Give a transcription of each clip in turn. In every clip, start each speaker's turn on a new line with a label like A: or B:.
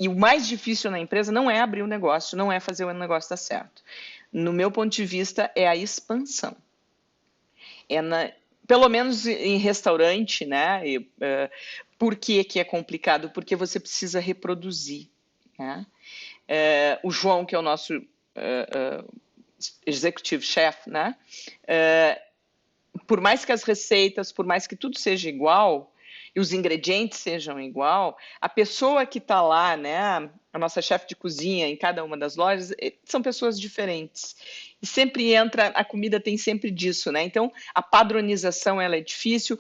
A: E o mais difícil na empresa não é abrir o negócio, não é fazer o negócio dar certo. No meu ponto de vista, é a expansão. Pelo menos em restaurante, né? Por que é complicado? Porque você precisa reproduzir. Né? O João, que é o nosso executive chef, né? Por mais que as receitas, por mais que tudo seja igual, e os ingredientes sejam igual, a pessoa que está lá, né, a nossa chefe de cozinha em cada uma das lojas, são pessoas diferentes. E sempre entra, a comida tem sempre disso, né? Então, a padronização ela é difícil,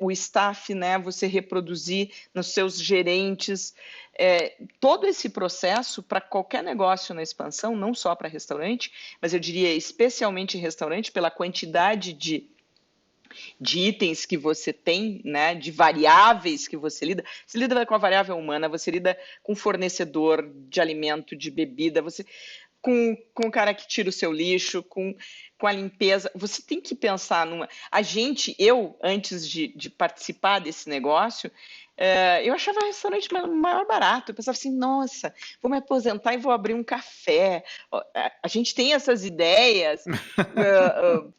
A: o staff, né, você reproduzir nos seus gerentes, todo esse processo para qualquer negócio na expansão, não só para restaurante, mas eu diria especialmente em restaurante, pela quantidade de itens que você tem, né, de variáveis que você lida com a variável humana, você lida com fornecedor de alimento, de bebida, com o cara que tira o seu lixo, com a limpeza, você tem que pensar antes de participar desse negócio, eu achava restaurante maior barato, eu pensava assim, nossa, vou me aposentar e vou abrir um café, a gente tem essas ideias,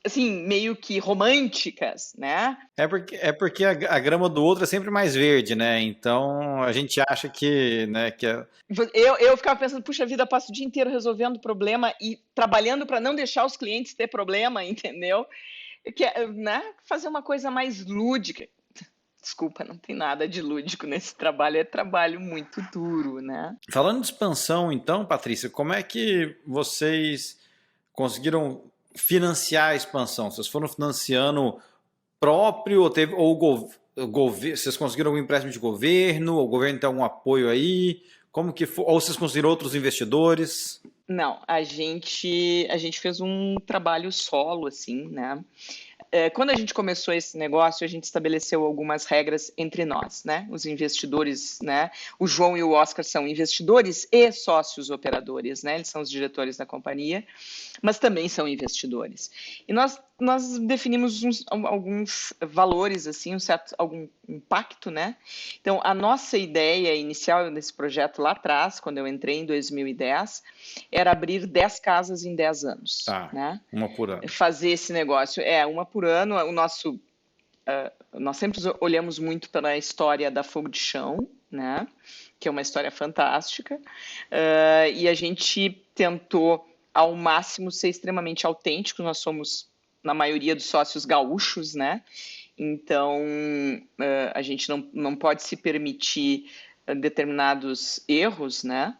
A: assim, meio que românticas, né?
B: É porque a grama do outro é sempre mais verde, né? Então a gente acha que, né,
A: eu ficava pensando, puxa vida, passo o dia inteiro resolvendo problema e trabalhando para não deixar os clientes ter problema, entendeu? Né? Fazer uma coisa mais lúdica. Desculpa, não tem nada de lúdico nesse trabalho, é trabalho muito duro, né?
B: Falando de expansão, então, Patrícia, como é que vocês conseguiram financiar a expansão? Vocês foram financiando próprio vocês conseguiram algum empréstimo de governo? O governo tem algum apoio aí? Como que foi? Ou vocês conseguiram outros investidores?
A: Não, a gente fez um trabalho solo, assim, né? Quando a gente começou esse negócio, a gente estabeleceu algumas regras entre nós, né? Os investidores, né? O João e o Oscar são investidores e sócios operadores, né? Eles são os diretores da companhia, mas também são investidores. E nós definimos alguns valores, assim, algum impacto, né? Então, a nossa ideia inicial nesse projeto lá atrás, quando eu entrei em 2010, era abrir 10 casas em 10 anos,
B: Tá,
A: né?
B: uma por ano.
A: Fazer esse negócio, uma por ano. Nós sempre olhamos muito pela história da Fogo de Chão, né? Que é uma história fantástica, e a gente tentou ao máximo ser extremamente autêntico. Nós somos, na maioria dos sócios, gaúchos, né? Então, a gente não pode se permitir determinados erros, né?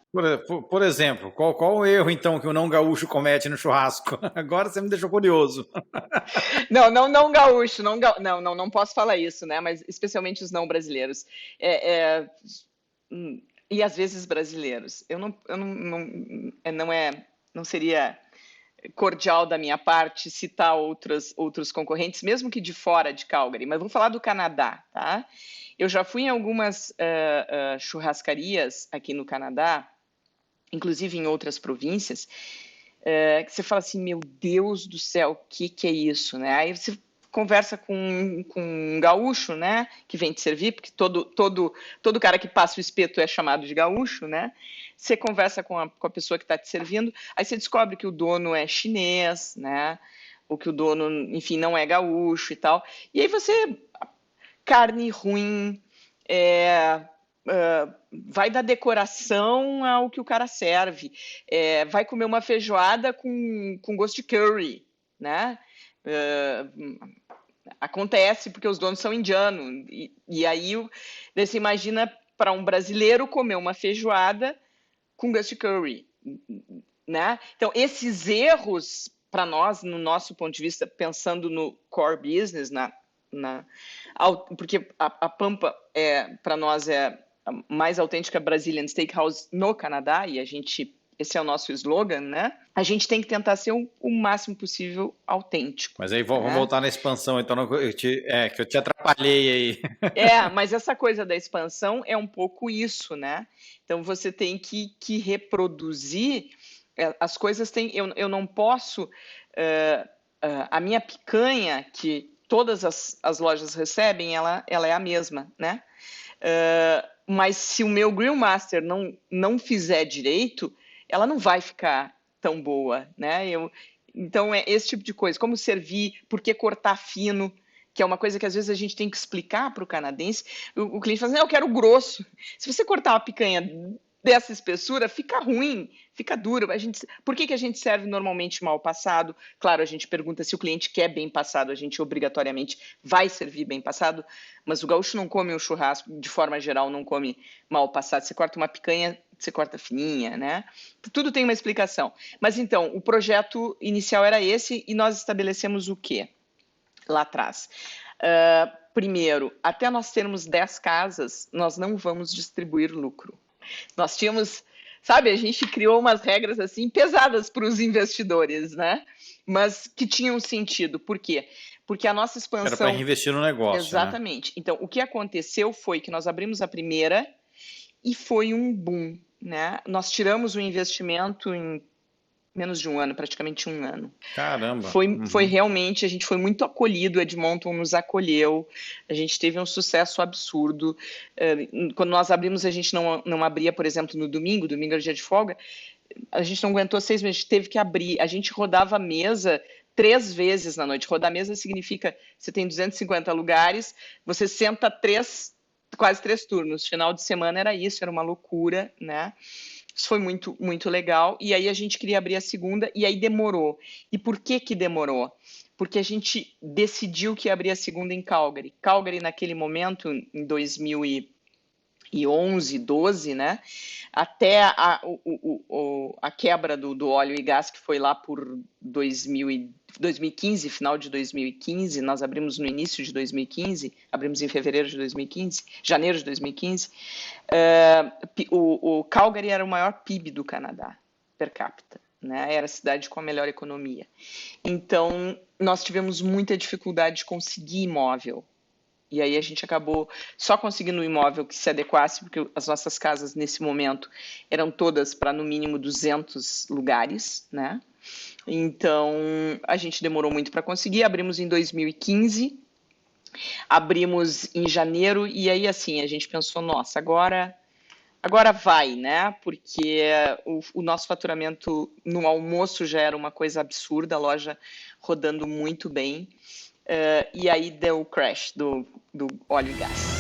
B: Por exemplo, qual o erro, então, que o não gaúcho comete no churrasco? Agora você me deixou curioso.
A: Não gaúcho, não posso falar isso, né? Mas especialmente os não brasileiros. E às vezes brasileiros. Não seria cordial da minha parte citar outros concorrentes, mesmo que de fora de Calgary, mas vou falar do Canadá, tá? Eu já fui em algumas churrascarias aqui no Canadá, inclusive em outras províncias, que você fala assim, meu Deus do céu, o que é isso, né? Aí você conversa com um gaúcho, né, que vem te servir, porque todo cara que passa o espeto é chamado de gaúcho, né? Você conversa com a pessoa que está te servindo, aí você descobre que o dono é chinês, né? Ou que o dono, enfim, não é gaúcho e tal. E aí carne ruim, vai da decoração ao que o cara serve, vai comer uma feijoada com gosto de curry, né? Acontece porque os donos são indianos, e aí você imagina para um brasileiro comer uma feijoada com gosto de curry, né? Então, esses erros, para nós, no nosso ponto de vista, pensando no core business, porque a Pampa, para nós, é a mais autêntica Brazilian Steakhouse no Canadá, e esse é o nosso slogan, né? A gente tem que tentar ser o máximo possível autêntico.
B: Mas aí vamos voltar na expansão, então que eu te atrapalhei aí.
A: Mas essa coisa da expansão é um pouco isso, né? Então você tem que reproduzir as coisas. Eu não posso. A minha picanha, que todas as lojas recebem, ela é a mesma, né? mas se o meu Grill Master não fizer direito, ela não vai ficar tão boa, né? Então, é esse tipo de coisa. Como servir, por que cortar fino, que é uma coisa que às vezes a gente tem que explicar para o canadense. O cliente fala assim, eu quero grosso. Se você cortar uma picanha dessa espessura, fica ruim, fica duro. Por que a gente serve normalmente mal passado? Claro, a gente pergunta se o cliente quer bem passado, a gente obrigatoriamente vai servir bem passado, mas o gaúcho não come o churrasco, de forma geral, não come mal passado. Você corta uma picanha, você corta fininha, né? Tudo tem uma explicação. Mas então, o projeto inicial era esse e nós estabelecemos o quê? Lá atrás. Primeiro, até nós termos 10 casas, nós não vamos distribuir lucro. Nós tínhamos, sabe, a gente criou umas regras assim pesadas para os investidores, né? Mas que tinham sentido. Por quê? Porque a nossa expansão...
B: Era para reinvestir no negócio,
A: exatamente. Né? Então, o que aconteceu foi que nós abrimos a primeira e foi um boom, né? Nós tiramos o investimento em menos de um ano, praticamente um ano.
B: Caramba!
A: Foi realmente, a gente foi muito acolhido, o Edmonton nos acolheu, a gente teve um sucesso absurdo. Quando nós abrimos, a gente não abria, por exemplo, no domingo era dia de folga, a gente não aguentou 6 meses, a gente teve que abrir, a gente rodava a mesa 3 vezes na noite. Rodar a mesa significa, você tem 250 lugares, você senta quase 3 turnos, final de semana era isso, era uma loucura, né? Isso foi muito, muito legal. E aí a gente queria abrir a segunda e aí demorou. E por que demorou? Porque a gente decidiu que ia abrir a segunda em Calgary. Calgary, naquele momento, em 2011, 12, né? Até a quebra do óleo e gás, que foi lá por 2015, final de 2015, nós abrimos no início de 2015, abrimos em fevereiro de 2015, janeiro de 2015, o Calgary era o maior PIB do Canadá, per capita, né? Era a cidade com a melhor economia. Então, nós tivemos muita dificuldade de conseguir imóvel. E aí a gente acabou só conseguindo um imóvel que se adequasse, porque as nossas casas, nesse momento, eram todas para, no mínimo, 200 lugares, né? Então, a gente demorou muito para conseguir. Abrimos em 2015, abrimos em janeiro, e aí, assim, a gente pensou, nossa, agora vai, né? Porque o nosso faturamento no almoço já era uma coisa absurda, a loja rodando muito bem. E aí deu o crash do óleo e gás.